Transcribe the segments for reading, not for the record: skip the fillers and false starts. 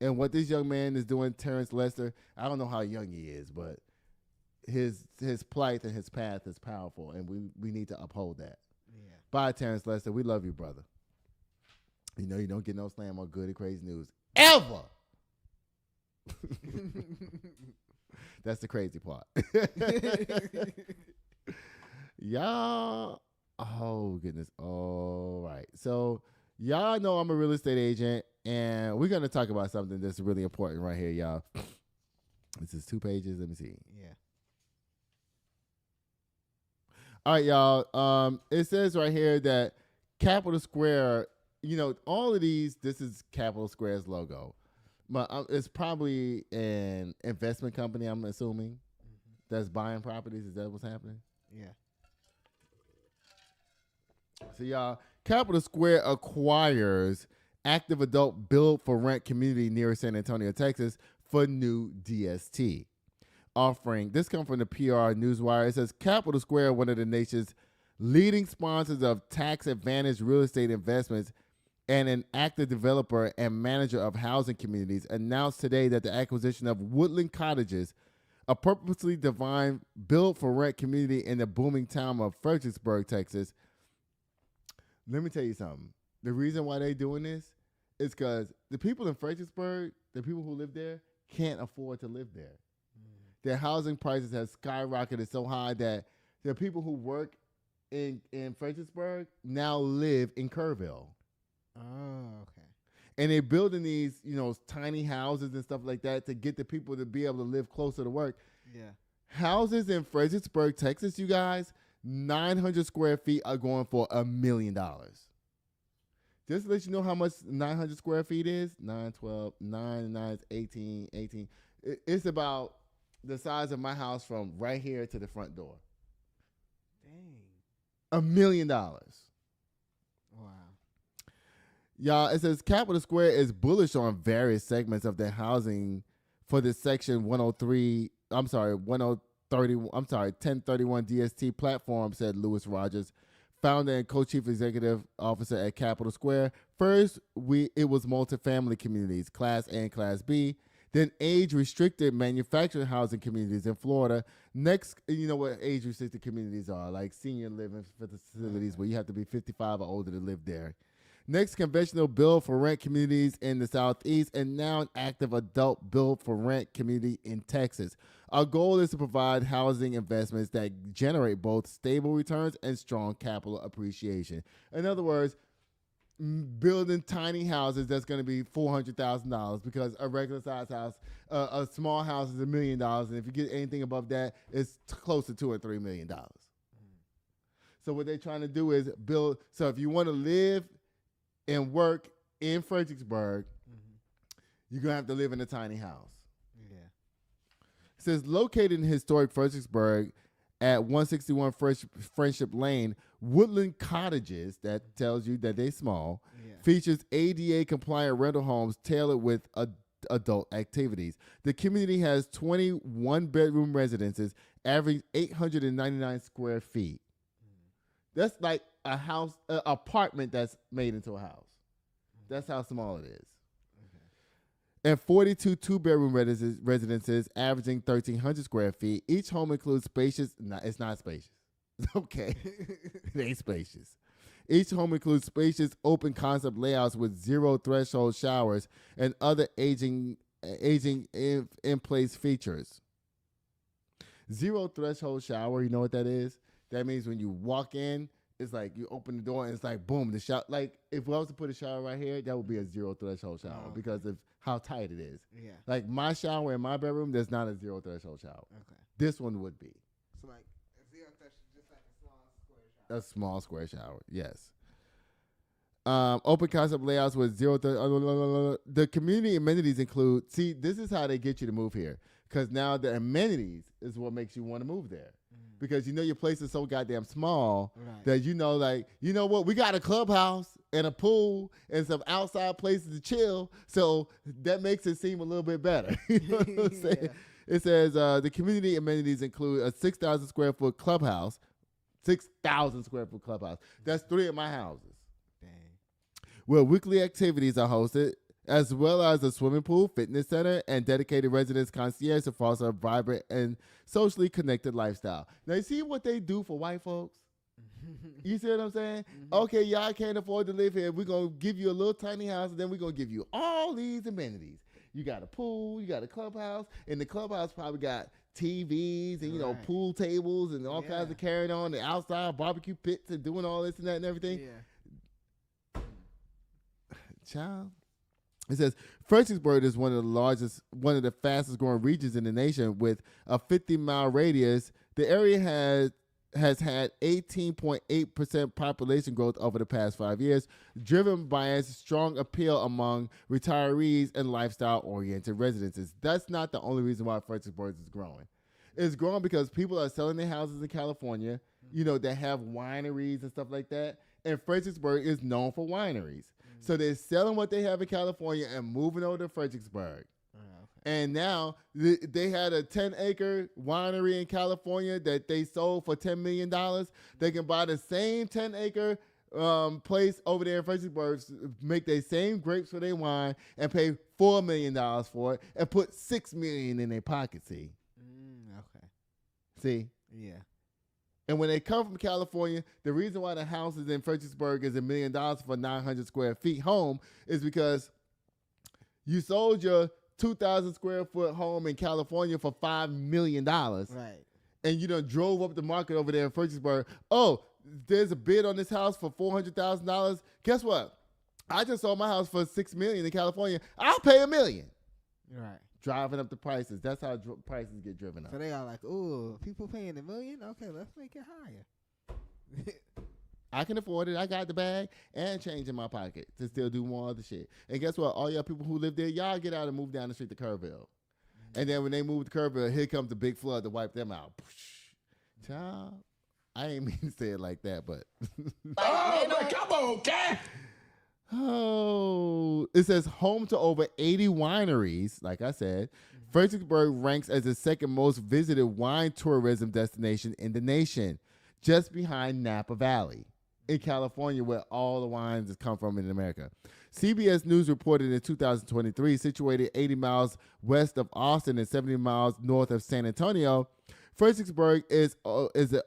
And what this young man is doing, Terrence Lester, I don't know how young he is, but his plight and his path is powerful, and we need to uphold that. Yeah. Bye, Terrence Lester. We love you, brother. You know you don't get no slam on Good and Crazy News ever. That's the crazy part. Y'all, oh goodness. All right. So y'all know I'm a real estate agent, and we're gonna talk about something that's really important right here, y'all. This is 2 pages. Let me see. Yeah. All right, y'all. It says right here that Capital Square, all of these, this is Capital Square's logo. But it's probably an investment company, I'm assuming, that's buying properties. Is that what's happening? Yeah. So, y'all, Capital Square acquires active adult build for rent community near San Antonio, Texas for new DST. Offering, this comes from the PR Newswire. It says Capital Square, one of the nation's leading sponsors of tax advantage real estate investments and an active developer and manager of housing communities, announced today that the acquisition of Woodland Cottages, a purposely designed built for rent community in the booming town of Fredericksburg, Texas. Let me tell you something. The reason why they're doing this is because the people in Fredericksburg, the people who live there, can't afford to live there. Their housing prices have skyrocketed so high that the people who work in Fredericksburg now live in Kerrville. Oh, okay. And they're building these, tiny houses and stuff like that to get the people to be able to live closer to work. Yeah. Houses in Fredericksburg, Texas, you guys, 900 square feet are going for $1 million. Just to let you know how much 900 square feet is, 9, 12, 9, 9 is 18, 18. It's about the size of my house from right here to the front door. Dang. $1 million. Wow. Y'all, it says Capital Square is bullish on various segments of the housing for the Section 1031 DST platform, said Lewis Rogers, founder and co-chief executive officer at Capital Square. First, it was multifamily communities, Class A and Class B. Then age-restricted manufactured housing communities in Florida. Next, you know what age-restricted communities are, like senior living facilities where you have to be 55 or older to live there. Next, conventional build for rent communities in the Southeast, and now an active adult build for rent community in Texas. Our goal is to provide housing investments that generate both stable returns and strong capital appreciation. In other words, building tiny houses that's going to be $400,000 because a regular size house, a small house is $1 million, and if you get anything above that, it's close to $2 or $3 million. So what they're trying to do is build. So if you want to live and work in Fredericksburg, you're going to have to live in a tiny house. Yeah. It says located in historic Fredericksburg at 161 Friendship Lane, Woodland Cottages, that tells you that they're small, features ADA compliant rental homes tailored with adult activities. The community has 21 bedroom residences, averaging 899 square feet. That's like a house, apartment that's made into a house. That's how small it is. And 42 two-bedroom residences averaging 1,300 square feet. Each home includes spacious. No, it's not spacious. Okay. It ain't spacious. Each home includes spacious, open concept layouts with zero threshold showers and other aging in place features. Zero threshold shower, you know what that is? That means when you walk in, it's like you open the door and it's like, boom, the shower. Like if I was to put a shower right here, that would be a zero threshold shower because of how tight it is. Yeah. Like my shower in my bedroom, there's not a zero threshold shower. Okay. This one would be. So like a zero threshold, just like a small square shower. A small square shower, yes. Open concept layouts with the community amenities include, see, this is how they get you to move here. Because now the amenities is what makes you want to move there. Because your place is so goddamn small that you know what, we got a clubhouse and a pool and some outside places to chill, so that makes it seem a little bit better. You know what I'm saying? Yeah. It says the community amenities include a 6,000 square foot clubhouse. 6,000 square foot clubhouse. That's 3 of my houses. Dang. Where weekly activities are hosted. as well as a swimming pool, fitness center, and dedicated residence concierge to foster a vibrant and socially connected lifestyle. Now, you see what they do for white folks? You see what I'm saying? Mm-hmm. Okay, y'all can't afford to live here. We're going to give you a little tiny house, and then we're going to give you all these amenities. You got a pool, you got a clubhouse, and the clubhouse probably got TVs and, right. Pool tables and all kinds of carrying on, the outside barbecue pits and doing all this and that and everything. Yeah. Child. It says Fredericksburg is one of the fastest growing regions in the nation with a 50-mile radius. The area has had 18.8% population growth over the past 5 years, driven by its strong appeal among retirees and lifestyle-oriented residences. That's not the only reason why Fredericksburg is growing. It's growing because people are selling their houses in California, that have wineries and stuff like that, and Fredericksburg is known for wineries. So they're selling what they have in California and moving over to Fredericksburg. And now they had a 10-acre winery in California that they sold for $10 million. They can buy the same 10-acre place over there in Fredericksburg, make their same grapes for their wine, and pay $4 million for it, and put $6 million in their pocket. See? Okay. See? Yeah. And when they come from California, the reason why the houses in Fredericksburg is $1 million for 900 square feet home is because you sold your 2,000 square foot home in California for $5 million. Right. And you done drove up the market over there in Fredericksburg. Oh, there's a bid on this house for $400,000. Guess what? I just sold my house for $6 million in California. I'll pay $1 million. Right. Driving up the prices. That's how prices get driven up. So they are like, ooh, people paying $1 million? Okay, let's make it higher. I can afford it. I got the bag and change in my pocket to still do more other shit. And guess what? All y'all people who live there, y'all get out and move down the street to Kerrville. And then when they move to Kerrville, here comes the big flood to wipe them out. Child, I ain't mean to say it like that, but. Come on, cat. Oh, it says home to over 80 wineries. Like I said, Fredericksburg ranks as the second most visited wine tourism destination in the nation, just behind Napa Valley in California, where all the wines come from in America. CBS News reported in 2023, situated 80 miles west of Austin and 70 miles north of San Antonio, Fredericksburg is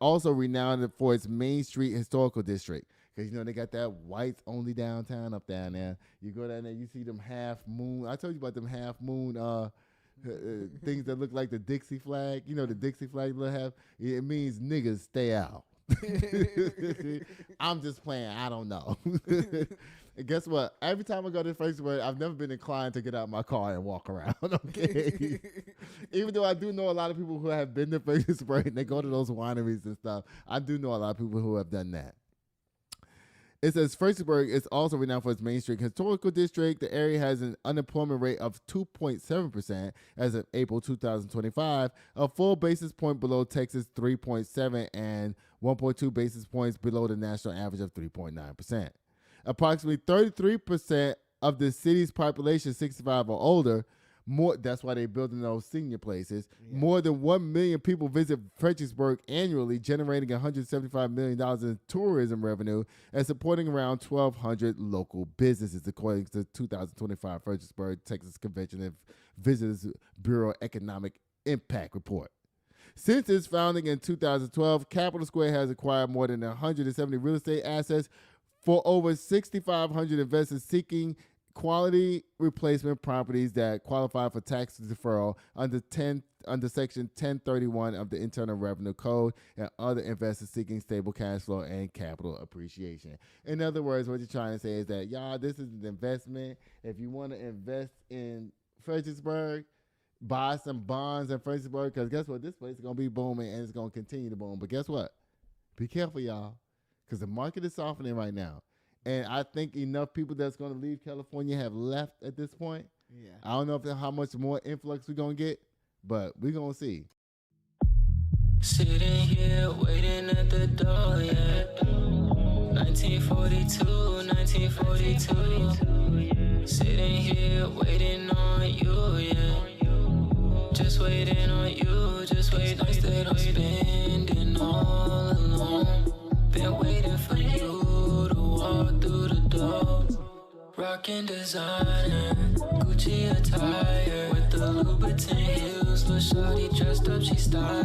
also renowned for its Main Street historical district. Because, they got that whites only downtown up down there. You go down there, you see them half moon. I told you about them half moon things that look like the Dixie flag. The Dixie flag they have. It means niggas stay out. I'm just playing. I don't know. And guess what? Every time I go to Fredericksburg, I've never been inclined to get out my car and walk around. Okay. Even though I do know a lot of people who have been to Fredericksburg and they go to those wineries and stuff, I do know a lot of people who have done that. It says Fredericksburg is also renowned for its Main Street historical district. The area has an unemployment rate of 2.7% as of April 2025, a full basis point below Texas 3.7 and 1.2 basis points below the national average of 3.9%. Approximately 33% of the city's population 65 or older. That's why they're building those senior places. Yeah. More than 1 million people visit Fredericksburg annually, generating $175 million in tourism revenue and supporting around 1,200 local businesses, according to the 2025 Fredericksburg, Texas Convention and Visitors Bureau Economic Impact Report. Since its founding in 2012, Capital Square has acquired more than 170 real estate assets for over 6,500 investors seeking quality replacement properties that qualify for tax deferral under Section 1031 of the Internal Revenue Code, and other investors seeking stable cash flow and capital appreciation. In other words, what you're trying to say is that, y'all, this is an investment. If you want to invest in Fredericksburg, buy some bonds in Fredericksburg, because guess what? This place is going to be booming, and it's going to continue to boom. But guess what? Be careful, y'all, because the market is softening right now. And I think enough people that's going to leave California have left at this point. Yeah. I don't know how much more influx we're going to get, but we're going to see. Sitting here waiting at the door, yeah. 1942, 1942. Sitting here waiting on you, yeah. Just waiting on you, just waiting. Instead I'm spending all alone. Been waiting for you to walk through the door. rockin' designer, Gucci attire with the Louboutin heels. Lil' shawty dressed up, she style.